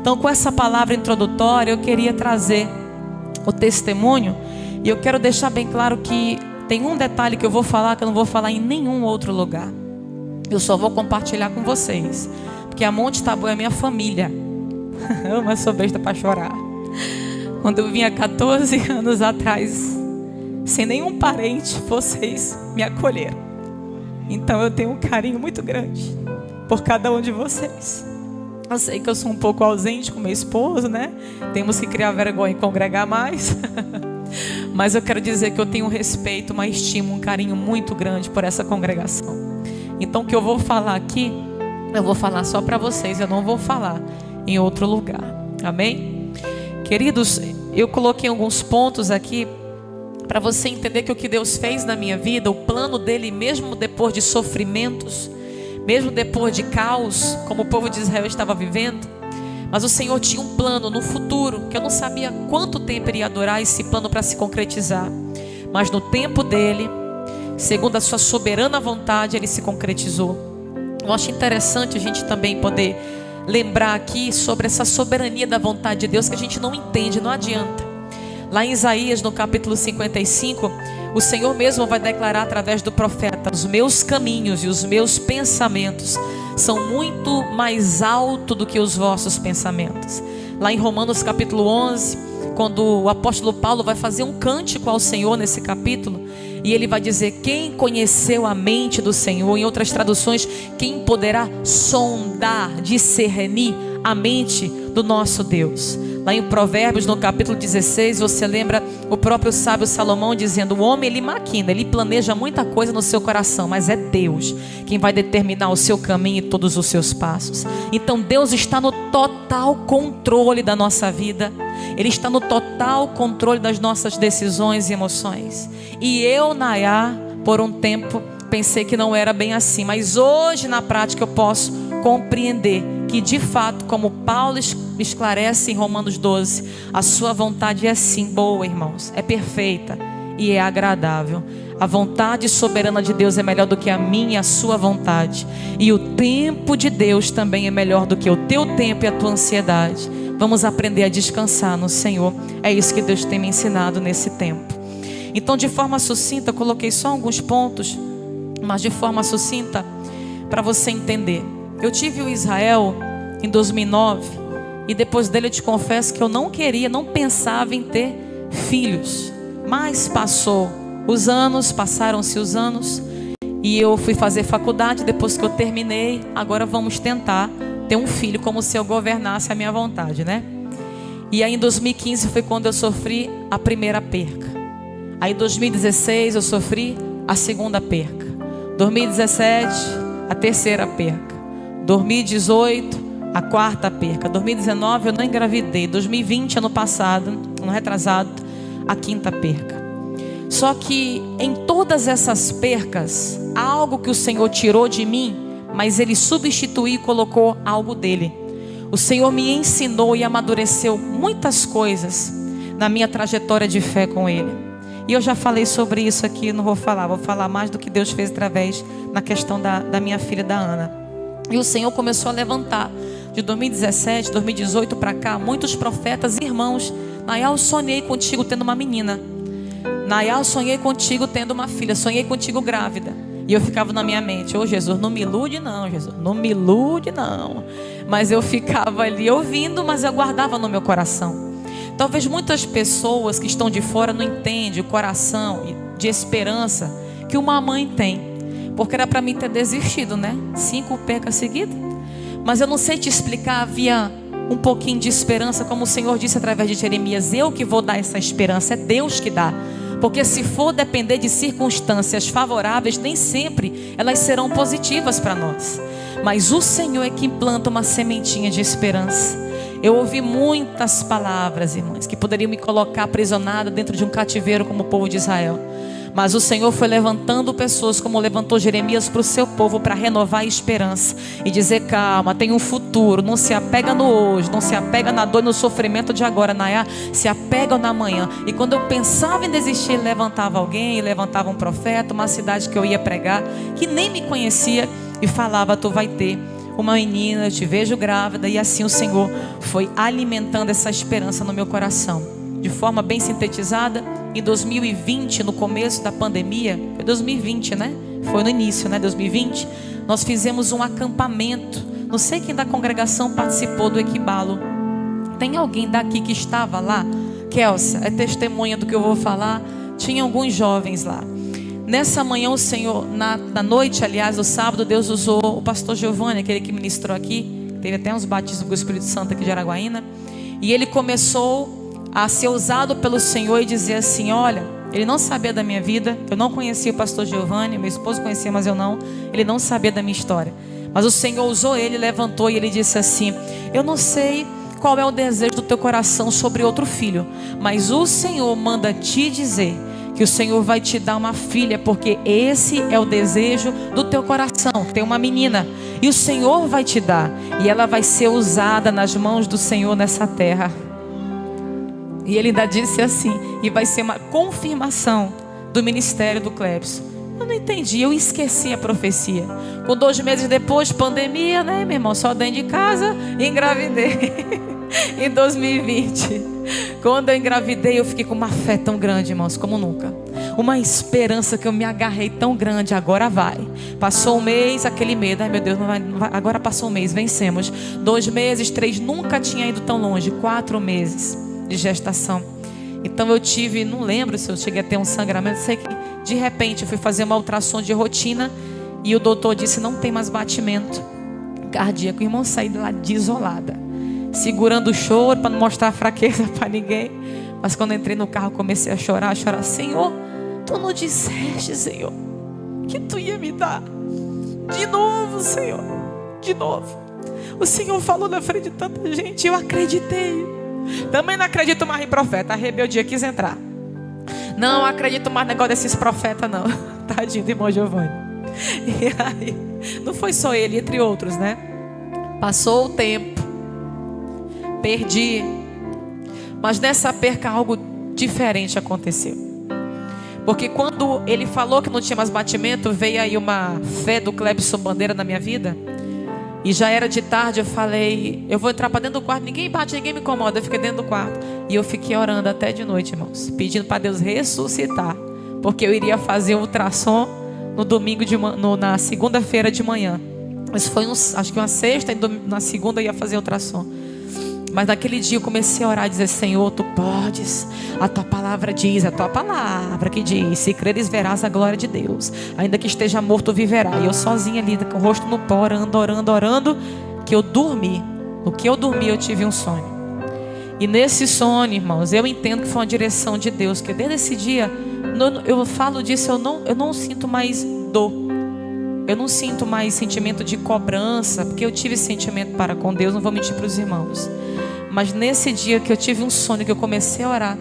Então, com essa palavra introdutória, eu queria trazer o testemunho. E eu quero deixar bem claro que tem um detalhe que eu vou falar que eu não vou falar em nenhum outro lugar. Eu só vou compartilhar com vocês, porque a Monte Tabor é minha família. Eu sou besta para chorar. Quando eu vim há 14 anos atrás, sem nenhum parente, vocês me acolheram. Então eu tenho um carinho muito grande por cada um de vocês. Eu sei que eu sou um pouco ausente com meu esposo, né? Temos que criar vergonha e congregar mais. Mas eu quero dizer que eu tenho um respeito, uma estima, um carinho muito grande por essa congregação. Então o que eu vou falar aqui, eu vou falar só para vocês. Eu não vou falar em outro lugar. Amém? Queridos, eu coloquei alguns pontos aqui para você entender que o que Deus fez na minha vida, o plano dele, mesmo depois de sofrimentos, mesmo depois de caos, como o povo de Israel estava vivendo, mas o Senhor tinha um plano no futuro, que eu não sabia quanto tempo iria durar esse plano para se concretizar, mas no tempo dele, segundo a sua soberana vontade, ele se concretizou. Eu acho interessante a gente também poder lembrar aqui sobre essa soberania da vontade de Deus, que a gente não entende, não adianta. Lá em Isaías, no capítulo 55, o Senhor mesmo vai declarar através do profeta: os meus caminhos e os meus pensamentos são muito mais altos do que os vossos pensamentos. Lá em Romanos capítulo 11, quando o apóstolo Paulo vai fazer um cântico ao Senhor nesse capítulo, e ele vai dizer: quem conheceu a mente do Senhor? Em outras traduções, quem poderá sondar, discernir a mente do nosso Deus? Lá em Provérbios, no capítulo 16, você lembra o próprio sábio Salomão dizendo: o homem, ele maquina, ele planeja muita coisa no seu coração, mas é Deus quem vai determinar o seu caminho e todos os seus passos. Então Deus está no total controle da nossa vida. Ele está no total controle das nossas decisões e emoções. E eu, Nayá, por um tempo pensei que não era bem assim, mas hoje na prática eu posso compreender que de fato, como Paulo esclarece em Romanos 12, a sua vontade é sim boa, irmãos, é perfeita e é agradável. A vontade soberana de Deus é melhor do que a minha e a sua vontade, e o tempo de Deus também é melhor do que o teu tempo e a tua ansiedade. Vamos aprender a descansar no Senhor. É isso que Deus tem me ensinado nesse tempo. Então, de forma sucinta, eu coloquei só alguns pontos, mas de forma sucinta, para você entender. Eu tive o Israel em 2009, e depois dele eu te confesso que eu não pensava em ter filhos. Mas passaram-se os anos, e eu fui fazer faculdade. Depois que eu terminei, agora vamos tentar ter um filho, como se eu governasse a minha vontade, né? E aí em 2015 foi quando eu sofri a primeira perca. Aí em 2016 eu sofri a segunda perca. 2017 a terceira perca. 2018 a quarta perca. 2019 eu não engravidei. 2020, ano passado, ano retrasado, a quinta perca. Só que em todas essas percas, há algo que o Senhor tirou de mim, mas Ele substituiu e colocou algo dele. O Senhor me ensinou e amadureceu muitas coisas na minha trajetória de fé com Ele. E eu já falei sobre isso aqui, não vou falar mais do que Deus fez através na questão da minha filha, da Ana. E o Senhor começou a levantar, de 2017, 2018 para cá, muitos profetas e irmãos. Nayá, eu sonhei contigo tendo uma menina. Nayá, eu sonhei contigo tendo uma filha. Sonhei contigo grávida. E eu ficava na minha mente: ô Jesus, não me ilude não, Jesus, não me ilude não. Mas eu ficava ali ouvindo, mas eu guardava no meu coração. Talvez muitas pessoas que estão de fora não entendem o coração de esperança que uma mãe tem. Porque era para mim ter desistido, né? 5 percas seguidas. Mas eu não sei te explicar, havia um pouquinho de esperança, como o Senhor disse através de Jeremias: eu que vou dar essa esperança, é Deus que dá. Porque se for depender de circunstâncias favoráveis, nem sempre elas serão positivas para nós. Mas o Senhor é que planta uma sementinha de esperança. Eu ouvi muitas palavras, irmãs, que poderiam me colocar aprisionada dentro de um cativeiro como o povo de Israel. Mas o Senhor foi levantando pessoas, como levantou Jeremias para o seu povo, para renovar a esperança e dizer: calma, tem um futuro. Não se apega no hoje, não se apega na dor e no sofrimento de agora, Nayá, se apega na manhã. E quando eu pensava em desistir, levantava alguém, levantava um profeta, uma cidade que eu ia pregar, que nem me conhecia, e falava: tu vai ter uma menina, eu te vejo grávida. E assim o Senhor foi alimentando essa esperança no meu coração. De forma bem sintetizada, em 2020, no começo da pandemia, foi 2020, né? Foi no início, né? 2020, nós fizemos um acampamento. Não sei quem da congregação participou do Equibalo. Tem alguém daqui que estava lá? Kelsa, é testemunha do que eu vou falar. Tinha alguns jovens lá. Nessa manhã o Senhor, na noite, aliás, do sábado, Deus usou o pastor Giovanni, aquele que ministrou aqui. Teve até uns batismos com o Espírito Santo aqui de Araguaína. E ele começou a ser usado pelo Senhor e dizer assim: olha, ele não sabia da minha vida. Eu não conhecia o pastor Giovanni, meu esposo conhecia, mas eu não. Ele não sabia da minha história. Mas o Senhor usou ele, levantou e ele disse assim: eu não sei qual é o desejo do teu coração sobre outro filho, mas o Senhor manda te dizer que o Senhor vai te dar uma filha, porque esse é o desejo do teu coração. Tem uma menina e o Senhor vai te dar, e ela vai ser usada nas mãos do Senhor nessa terra. E ele ainda disse assim: e vai ser uma confirmação do ministério do Clebson. Eu não entendi, eu esqueci a profecia. Com 2 meses depois, pandemia, né, meu irmão? Só dentro de casa, engravidei. Em 2020, quando eu engravidei, eu fiquei com uma fé tão grande, irmãos, como nunca. Uma esperança que eu me agarrei tão grande. Agora vai. Passou um mês, aquele medo. Ai meu Deus, não vai. Agora passou um mês, vencemos. 2 meses, 3, nunca tinha ido tão longe. 4 meses de gestação. Então eu tive, não lembro se eu cheguei a ter um sangramento. Sei que de repente eu fui fazer uma ultrassom de rotina e o doutor disse: não tem mais batimento cardíaco. O irmão, saí de lá desolada, segurando o choro para não mostrar fraqueza para ninguém. Mas quando entrei no carro, comecei a chorar. Senhor, tu não disseste, Senhor, que tu ia me dar de novo, Senhor, de novo. O Senhor falou na frente de tanta gente, eu acreditei. Também não acredito mais em profeta. A rebeldia quis entrar. Não acredito mais no negócio desses profetas, não. Tadinho do irmão Giovanni. E aí, não foi só ele, entre outros, né? Passou o tempo, perdi. Mas nessa perca algo diferente aconteceu. Porque quando ele falou que não tinha mais batimento, veio aí uma fé do Clebson Bandeira na minha vida. E já era de tarde, eu falei: eu vou entrar para dentro do quarto, ninguém bate, ninguém me incomoda. Eu fiquei dentro do quarto. E eu fiquei orando até de noite, irmãos, pedindo para Deus ressuscitar. Porque eu iria fazer um ultrassom no domingo na segunda-feira de manhã. Mas foi acho que uma sexta, e na segunda eu ia fazer ultrassom. Mas naquele dia eu comecei a orar e dizer: Senhor, tu podes. A tua palavra diz, a tua palavra que diz: se creres verás a glória de Deus. Ainda que esteja morto, viverá. E eu sozinha ali, com o rosto no pó, orando. Que eu dormi. No que eu dormi, eu tive um sonho. E nesse sonho, irmãos, eu entendo que foi uma direção de Deus. Que desde esse dia, eu falo disso, eu não sinto mais dor. Eu não sinto mais sentimento de cobrança, porque eu tive sentimento para com Deus, não vou mentir para os irmãos. Mas nesse dia que eu tive um sonho, que eu comecei a orar,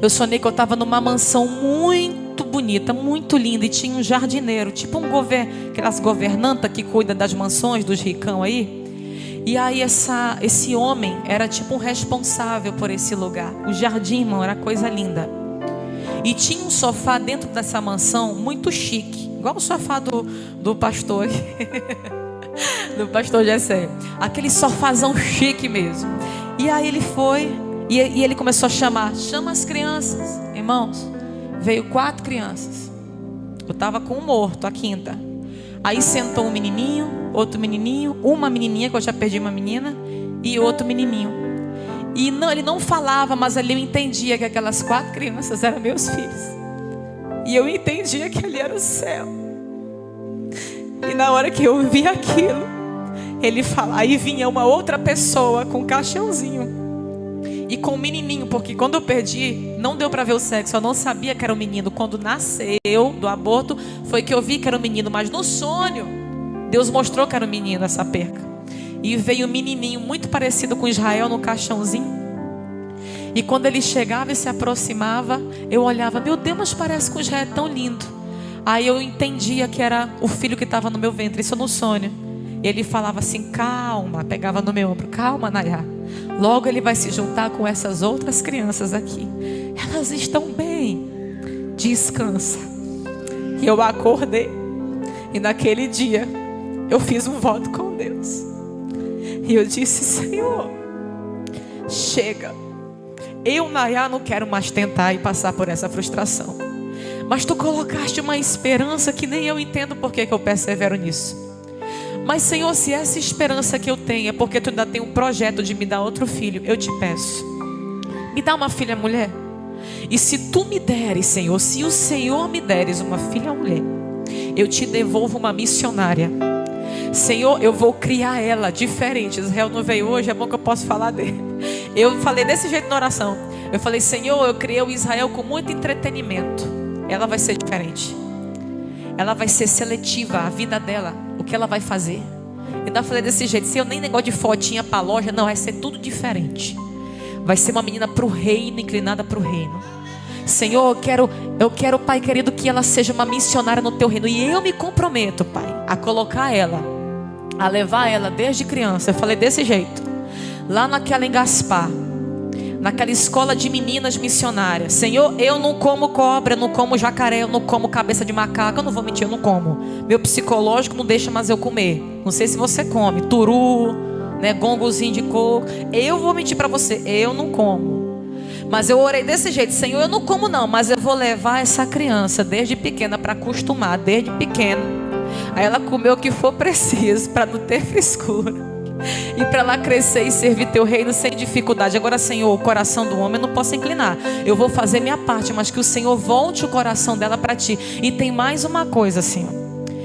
eu sonhei que eu estava numa mansão muito bonita, muito linda, e tinha um jardineiro, tipo aquelas governantas que cuidam das mansões, dos ricão aí. E aí esse homem era tipo um responsável por esse lugar. O jardim, irmão, era coisa linda. E tinha um sofá dentro dessa mansão muito chique, igual o sofá do pastor do pastor Jessé. Aquele sofazão chique mesmo. E aí ele foi e ele começou a chama as crianças. Irmãos, veio 4 crianças. Eu estava com um morto, a quinta. Aí sentou um menininho, outro menininho, uma menininha, que eu já perdi uma menina, e outro menininho. E não, ele não falava, mas ali eu entendia que aquelas 4 crianças eram meus filhos. E eu entendia que ali era o céu. E na hora que eu vi aquilo, ele fala, aí vinha uma outra pessoa com um caixãozinho e com um menininho, porque quando eu perdi, não deu para ver o sexo, eu não sabia que era um menino. Quando nasceu do aborto, foi que eu vi que era um menino, mas no sonho, Deus mostrou que era um menino essa perca. E veio um menininho muito parecido com Israel no caixãozinho. E quando ele chegava e se aproximava, eu olhava, meu Deus, mas parece com Israel, é tão lindo. Aí eu entendia que era o filho que estava no meu ventre, isso no sonho. E ele falava assim, calma, pegava no meu ombro, calma, Nayá. Logo ele vai se juntar com essas outras crianças aqui. Elas estão bem, descansa. E eu acordei. E naquele dia, eu fiz um voto com Deus. E eu disse: Senhor, chega. Eu, Nayá, não quero mais tentar e passar por essa frustração. Mas tu colocaste uma esperança que nem eu entendo por que eu persevero nisso. Mas, Senhor, se essa esperança que eu tenho é porque tu ainda tem um projeto de me dar outro filho, eu te peço, me dá uma filha mulher. E se tu me deres, Senhor, se o Senhor me deres uma filha mulher, eu te devolvo uma missionária. Senhor, eu vou criar ela diferente. Israel não veio hoje, é bom que eu posso falar dele. Eu falei desse jeito na oração. Eu falei: Senhor, eu criei o Israel com muito entretenimento. Ela vai ser diferente. Ela vai ser seletiva, a vida dela, o que ela vai fazer. Eu ainda falei desse jeito: Senhor, nem negócio de fotinha para loja, não, vai ser tudo diferente. Vai ser uma menina para o reino, inclinada para o reino. Senhor, eu quero, Pai querido, que ela seja uma missionária no teu reino. E eu me comprometo, Pai, a colocar ela, a levar ela desde criança. Eu falei desse jeito, lá naquela em Gaspar, naquela escola de meninas missionárias. Senhor, eu não como cobra, eu não como jacaré, eu não como cabeça de macaco. Eu não vou mentir, eu não como. Meu psicológico não deixa mais eu comer. Não sei se você come turu, né, gongozinho de coco. Eu vou mentir para você, eu não como. Mas eu orei desse jeito: Senhor, eu não como não, mas eu vou levar essa criança desde pequena para acostumar, desde pequena. Aí ela comeu o que for preciso para não ter frescura. E para ela crescer e servir teu reino sem dificuldade. Agora, Senhor, o coração do homem eu não posso inclinar. Eu vou fazer minha parte, mas que o Senhor volte o coração dela para ti. E tem mais uma coisa, Senhor.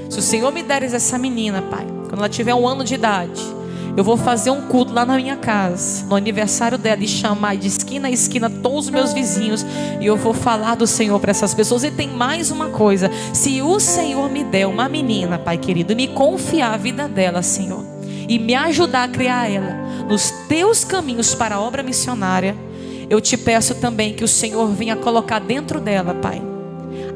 Se o Senhor me deres essa menina, Pai, quando ela tiver 1 ano de idade, eu vou fazer um culto lá na minha casa, no aniversário dela, e chamar de esquina a esquina todos os meus vizinhos, e eu vou falar do Senhor para essas pessoas. E tem mais uma coisa: se o Senhor me der uma menina, Pai querido, e me confiar a vida dela, Senhor, e me ajudar a criar ela nos teus caminhos para a obra missionária, eu te peço também que o Senhor venha colocar dentro dela, Pai,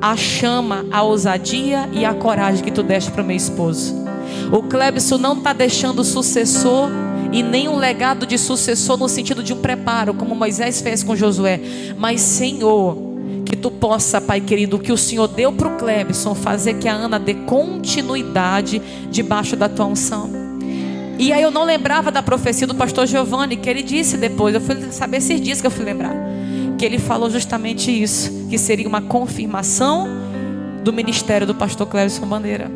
a chama, a ousadia e a coragem que tu deste para o meu esposo. O Clebson não está deixando sucessor e nem um legado de sucessor no sentido de um preparo, como Moisés fez com Josué. Mas, Senhor, que tu possa, Pai querido, o que o Senhor deu para o Clebson, fazer que a Ana dê continuidade debaixo da tua unção. E aí eu não lembrava da profecia do pastor Giovanni, que ele disse depois. Eu fui saber esses dias que eu fui lembrar, que ele falou justamente isso, que seria uma confirmação do ministério do pastor Clebson Bandeira.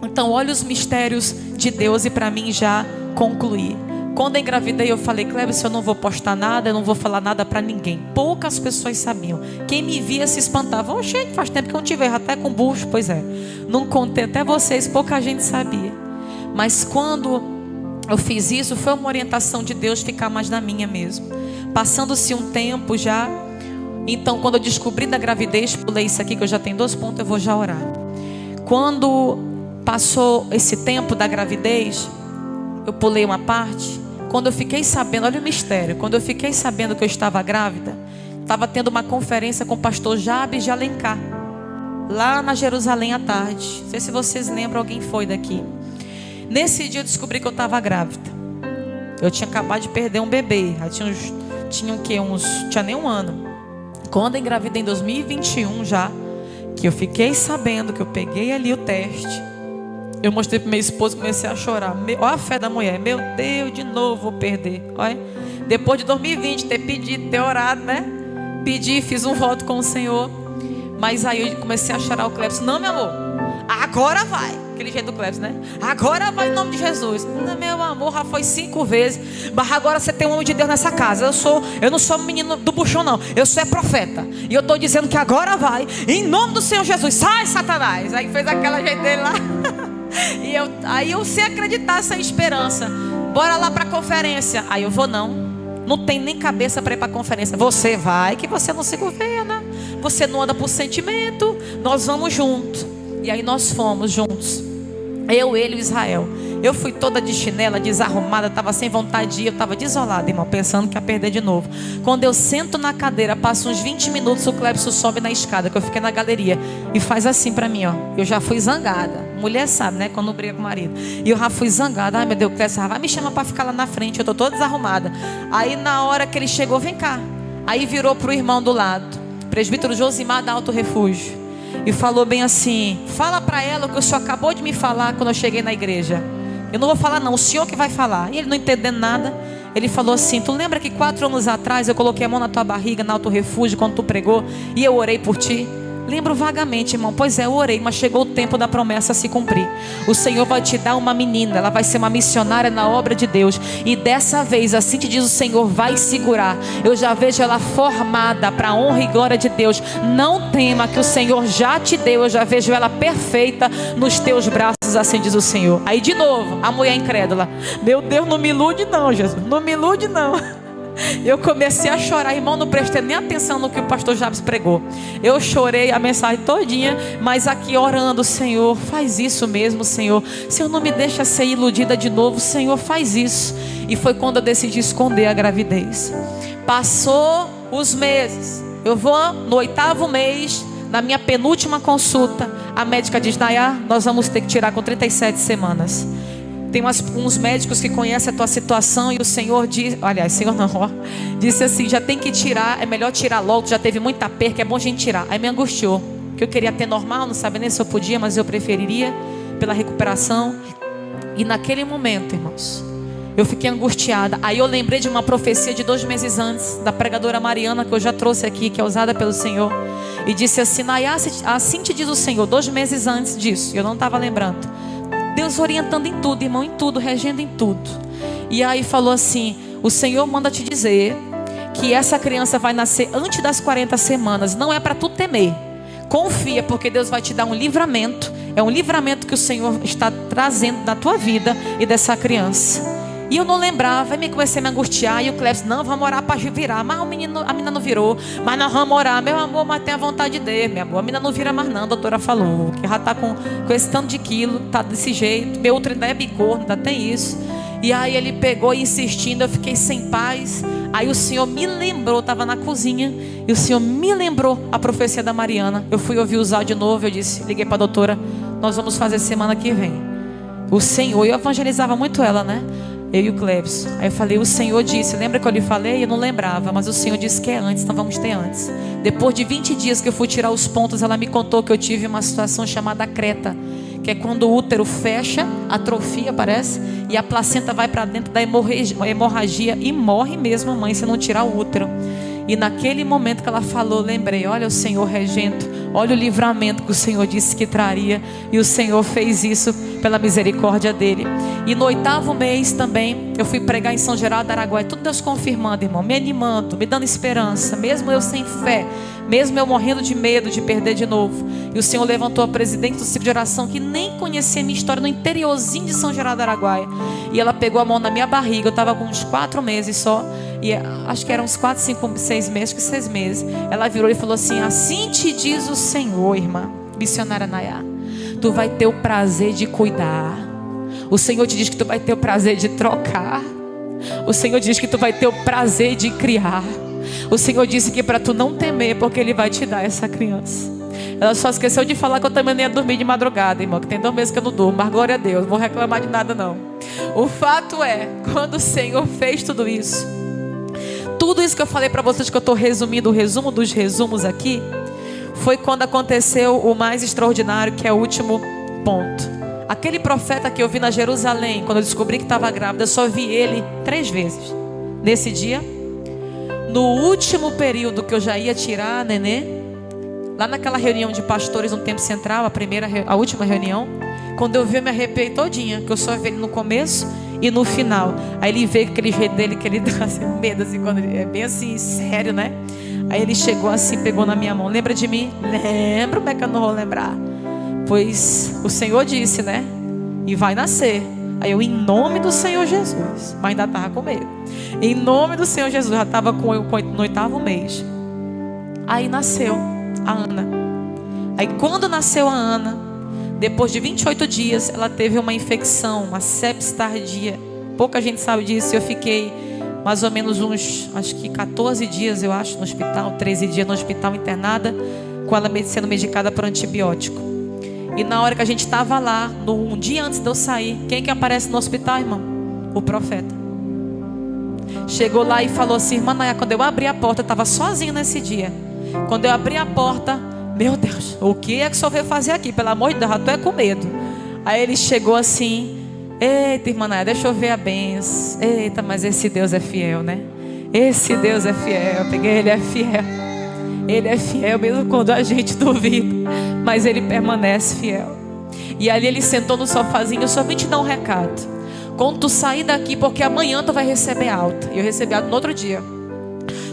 Então, olha os mistérios de Deus. E para mim já concluir, quando eu engravidei, eu falei: Clebson, eu não vou postar nada, eu não vou falar nada para ninguém. Poucas pessoas sabiam. Quem me via se espantava: oh, gente, faz tempo que eu não te vejo, até com bucho. Pois é, não contei até vocês, pouca gente sabia. Mas quando eu fiz isso, foi uma orientação de Deus ficar mais na minha mesmo. Passando-se um tempo já, então quando eu descobri da gravidez, pulei isso aqui que eu já tenho 2 pontos, eu vou já orar. Quando passou esse tempo da gravidez, eu pulei uma parte. Quando eu fiquei sabendo, olha o mistério, quando eu fiquei sabendo que eu estava grávida, estava tendo uma conferência com o pastor Jabes de Alencar, lá na Jerusalém à tarde. Não sei se vocês lembram, alguém foi daqui. Nesse dia eu descobri que eu estava grávida. Eu tinha acabado de perder um bebê. Tinha nem 1 ano. Quando eu engravidei em 2021 já, que eu fiquei sabendo que eu peguei ali o teste, eu mostrei para minha esposa e comecei a chorar. Olha a fé da mulher: meu Deus, de novo vou perder. Olha, depois de 2020 ter pedido, ter orado, né? Pedi, fiz um voto com o Senhor. Mas aí eu comecei a chorar. O Clebson: não, meu amor, agora vai. Aquele jeito do Clebson, né? Agora vai em nome de Jesus. Não, meu amor, já foi 5 vezes. Mas agora você tem um homem de Deus nessa casa. Eu não sou menino do buchão, não. Eu sou profeta. E eu estou dizendo que agora vai, em nome do Senhor Jesus. Sai, Satanás. Aí fez aquela jeito dele lá. Aí eu sem acreditar, sem esperança. Bora lá para a conferência. Aí eu vou: não tem nem cabeça para ir para a conferência. Você vai, que você não se governa. Você não anda por sentimento. Nós vamos juntos. E aí nós fomos juntos, eu, ele e o Israel. Eu fui toda de chinela, desarrumada, estava sem vontade de ir. Eu estava desolada, irmão, pensando que ia perder de novo. Quando eu sento na cadeira, passa uns 20 minutos, o Clebson sobe na escada, que eu fiquei na galeria, e faz assim para mim, ó. Eu já fui zangada. Mulher sabe, né, quando briga com o marido. E eu já fui zangada. Ai, meu Deus, o Clebson vai me chamar para ficar lá na frente. Eu estou toda desarrumada. Aí na hora que ele chegou: vem cá. Aí virou para o irmão do lado, presbítero Josimar da Alto Refúgio. e falou bem assim: fala para ela o que o senhor acabou de me falar quando eu cheguei na igreja. Eu não vou falar não, o senhor que vai falar. E ele não entendendo nada, ele falou assim: tu lembra que 4 anos atrás eu coloquei a mão na tua barriga, na Alto Refúgio, quando tu pregou, e eu orei por ti? Lembro vagamente, irmão. Pois é, eu orei, mas chegou o tempo da promessa a se cumprir. O Senhor vai te dar uma menina, ela vai ser uma missionária na obra de Deus, e dessa vez, assim te diz o Senhor, vai segurar. Eu já vejo ela formada para a honra e glória de Deus. Não tema, que o Senhor já te deu. Eu já vejo ela perfeita nos teus braços, assim diz o Senhor. Aí de novo, a mulher incrédula: meu Deus, não me ilude não, Jesus, não me ilude não. Eu comecei a chorar, irmão, não prestei nem atenção no que o pastor Jabes pregou. Eu chorei a mensagem todinha, mas aqui orando: Senhor, faz isso mesmo, Senhor. Senhor, não me deixa ser iludida de novo, Senhor, faz isso. E foi quando eu decidi esconder a gravidez. Passou os meses, eu vou no 8º mês, na minha penúltima consulta, a médica diz: Nayá, nós vamos ter que tirar com 37 semanas. Tem uns médicos que conhecem a tua situação, e o Senhor diz, aliás, Senhor não, ó, disse assim: já tem que tirar, é melhor tirar logo, já teve muita perca, é bom a gente tirar. Aí me angustiou, que eu queria ter normal, não sabia nem se eu podia, mas eu preferiria pela recuperação. E naquele momento, irmãos, eu fiquei angustiada. Aí eu lembrei de uma profecia de 2 meses antes, da pregadora Mariana, que eu já trouxe aqui, que é usada pelo Senhor, e disse assim: Nayá, assim te diz o Senhor, 2 meses antes disso, eu não estava lembrando. Deus orientando em tudo, irmão, em tudo, regendo em tudo. E aí falou assim: o Senhor manda te dizer que essa criança vai nascer antes das 40 semanas. Não é para tu temer, confia, porque Deus vai te dar um livramento. É um livramento que o Senhor está trazendo na tua vida e dessa criança. E eu não lembrava, aí comecei a me angustiar. E o Cleves: não, vamos orar para virar. Mas a menina não virou. Mas nós vamos orar, meu amor, mas tem a vontade de Deus, meu amor. A menina não vira mais não, a doutora falou, que já está com esse tanto de quilo, tá desse jeito. Meu outro ainda é bicorno, ainda tem isso. E aí ele pegou insistindo, eu fiquei sem paz. Aí o Senhor me lembrou, estava na cozinha, e o Senhor me lembrou a profecia da Mariana. Eu fui ouvir usar de novo, eu disse, liguei para a doutora: nós vamos fazer semana que vem. O Senhor, eu evangelizava muito ela, né? Eu e o Cleves. Aí eu falei: o Senhor disse, lembra que eu lhe falei? Eu não lembrava, mas o Senhor disse que é antes, então vamos ter antes. Depois de 20 dias que eu fui tirar os pontos, ela me contou que eu tive uma situação chamada creta, que é quando o útero fecha, atrofia, parece, e a placenta vai para dentro da hemorragia e morre mesmo a mãe se não tirar o útero. E naquele momento que ela falou, lembrei: olha o Senhor regendo, olha o livramento que o Senhor disse que traria. E o Senhor fez isso pela misericórdia dele. E no 8º mês também, eu fui pregar em São Geraldo do Araguaia. Tudo Deus confirmando, irmão, me animando, me dando esperança, mesmo eu sem fé, mesmo eu morrendo de medo de perder de novo. E o Senhor levantou a presidente do ciclo de oração, que nem conhecia a minha história, no interiorzinho de São Geraldo do Araguaia. E ela pegou a mão na minha barriga, eu estava com uns 4 meses só. E acho que eram uns 4, 5, 6 meses, que 6 meses. Ela virou e falou assim: assim te diz o Senhor, irmã missionária Nayá, tu vai ter o prazer de cuidar. O Senhor te diz que tu vai ter o prazer de trocar. O Senhor diz que tu vai ter o prazer de criar. O Senhor disse que para tu não temer, porque Ele vai te dar essa criança. Ela só esqueceu de falar que eu também nem ia dormir de madrugada, irmão, que tem 2 meses que eu não durmo, mas glória a Deus, não vou reclamar de nada não. O fato é, quando o Senhor fez tudo isso que eu falei para vocês, que eu estou resumindo o resumo dos resumos aqui, foi quando aconteceu o mais extraordinário, que é o último ponto. Aquele profeta que eu vi na Jerusalém, quando eu descobri que estava grávida, eu só vi ele 3 vezes. Nesse dia, no último período que eu já ia tirar a nenê, lá naquela reunião de pastores no Tempo Central, a última reunião, quando eu vi, eu me arrepiei todinha, que eu só vi ele no começo e no final. Aí ele veio com aquele jeito dele, que ele dá assim, medo, assim, quando ele é bem assim, sério, né? Aí ele chegou assim, pegou na minha mão: lembra de mim? Lembro, como é que eu não vou lembrar? Pois o Senhor disse, né? E vai nascer. Aí eu, em nome do Senhor Jesus, mas ainda estava com medo. Em nome do Senhor Jesus, já estava no 8º mês. Aí nasceu a Ana. Aí quando nasceu a Ana, depois de 28 dias, ela teve uma infecção, uma sepsis tardia. Pouca gente sabe disso. Eu fiquei mais ou menos uns, acho que 14 dias, eu acho, no hospital, 13 dias no hospital internada, com ela sendo medicada por antibiótico. E na hora que a gente estava lá, um dia antes de eu sair, quem que aparece no hospital, irmão? O profeta. Chegou lá e falou assim: irmã Nayá, quando eu abri a porta, eu estava sozinha nesse dia. Quando eu abri a porta, Meu Deus, o que é que o senhor veio fazer aqui? Pelo amor de Deus, eu tô é com medo. Aí ele chegou assim: eita, irmã Naya, deixa eu ver a benção. Eita, mas esse Deus é fiel, né? Esse Deus é fiel. Eu peguei, ele é fiel. Ele é fiel mesmo quando a gente duvida, mas ele permanece fiel. E ali ele sentou no sofazinho: eu só vim te dar um recado. Quando tu sair daqui, porque amanhã tu vai receber alta. E eu recebi alta no outro dia.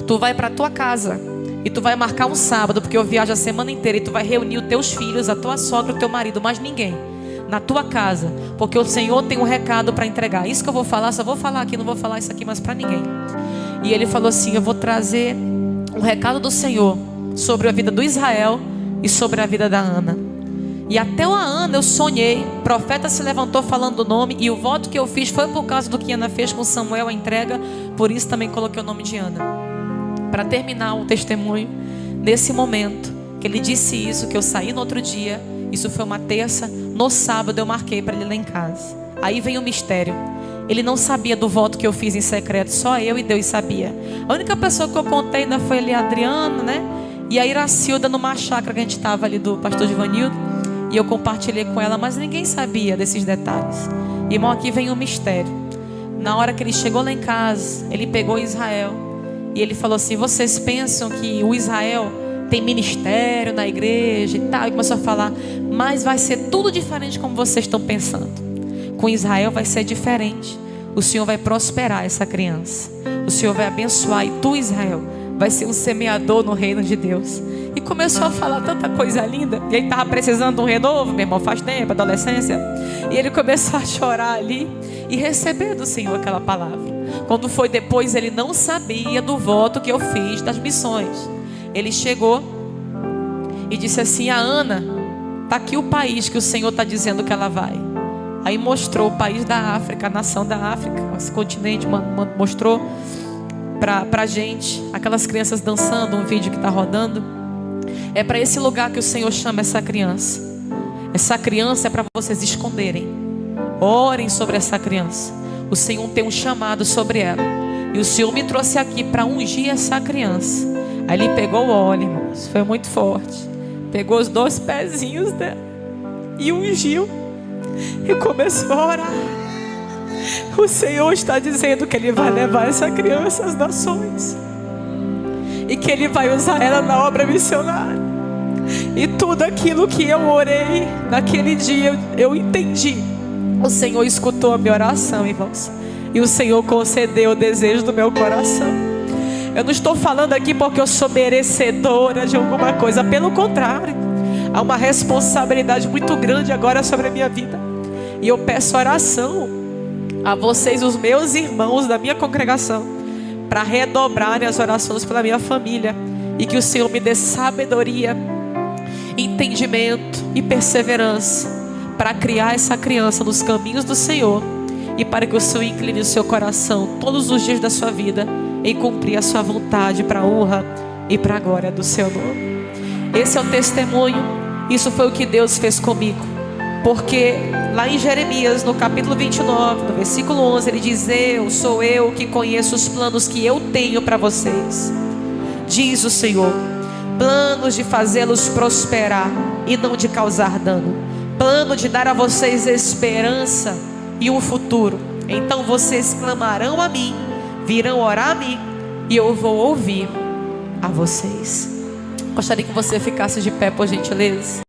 Tu vai para tua casa e tu vai marcar um sábado, porque eu viajo a semana inteira, e tu vai reunir os teus filhos, a tua sogra, o teu marido, mais ninguém, na tua casa, porque o Senhor tem um recado para entregar. Isso que eu vou falar, só vou falar aqui, não vou falar isso aqui mais para ninguém. E ele falou assim: eu vou trazer um recado do Senhor sobre a vida do Israel e sobre a vida da Ana. E até a Ana eu sonhei, o profeta se levantou falando o nome, e o voto que eu fiz foi por causa do que Ana fez com Samuel, a entrega. Por isso também coloquei o nome de Ana. Para terminar o testemunho, nesse momento que ele disse isso, que eu saí no outro dia, isso foi uma terça, no sábado eu marquei para ele lá em casa. Aí vem o mistério. Ele não sabia do voto que eu fiz em secreto, só eu e Deus sabia. A única pessoa que eu contei ainda foi ali a Adriana, né? E a Iracilda, numa chácara que a gente estava ali do pastor Givanildo, e eu compartilhei com ela, mas ninguém sabia desses detalhes. Irmão, aqui vem o mistério. Na hora que ele chegou lá em casa, ele pegou Israel e ele falou assim: vocês pensam que o Israel tem ministério na igreja e tal? E começou a falar: mas vai ser tudo diferente como vocês estão pensando. Com Israel vai ser diferente. O Senhor vai prosperar essa criança. O Senhor vai abençoar, e tu, Israel, vai ser um semeador no reino de Deus. E começou a falar tanta coisa linda. E ele estava precisando de um renovo, meu irmão, faz tempo, adolescência. E ele começou a chorar ali e receber do Senhor aquela palavra. Quando foi depois, ele não sabia do voto que eu fiz das missões. Ele chegou e disse assim: a Ana, está aqui o país que o Senhor está dizendo que ela vai. Aí mostrou o país da África, a nação da África, esse continente, mostrou para a gente, aquelas crianças dançando, um vídeo que está rodando. É para esse lugar que o Senhor chama essa criança. Essa criança é para vocês esconderem. Orem sobre essa criança. O Senhor tem um chamado sobre ela. E o Senhor me trouxe aqui para ungir essa criança. Aí ele pegou o óleo, irmãos, foi muito forte. Pegou os 2 pezinhos dela e ungiu. E começou a orar. O Senhor está dizendo que Ele vai levar essa criança às nações, e que Ele vai usar ela na obra missionária. E tudo aquilo que eu orei naquele dia, eu entendi. O Senhor escutou a minha oração, irmãos, e o Senhor concedeu o desejo do meu coração. Eu não estou falando aqui porque eu sou merecedora de alguma coisa. Pelo contrário, há uma responsabilidade muito grande agora sobre a minha vida. E eu peço oração a vocês, os meus irmãos da minha congregação, para redobrarem as orações pela minha família. E que o Senhor me dê sabedoria, entendimento e perseverança para criar essa criança nos caminhos do Senhor. E para que o Senhor incline o seu coração todos os dias da sua vida em cumprir a sua vontade, para a honra e para a glória do seu nome. Esse é o testemunho. Isso foi o que Deus fez comigo. Porque lá em Jeremias, no capítulo 29, no versículo 11, ele diz: sou eu que conheço os planos que eu tenho para vocês, diz o Senhor, planos de fazê-los prosperar e não de causar dano, plano de dar a vocês esperança e um futuro. Então vocês clamarão a mim, virão orar a mim, e eu vou ouvir a vocês. Gostaria que você ficasse de pé, por gentileza.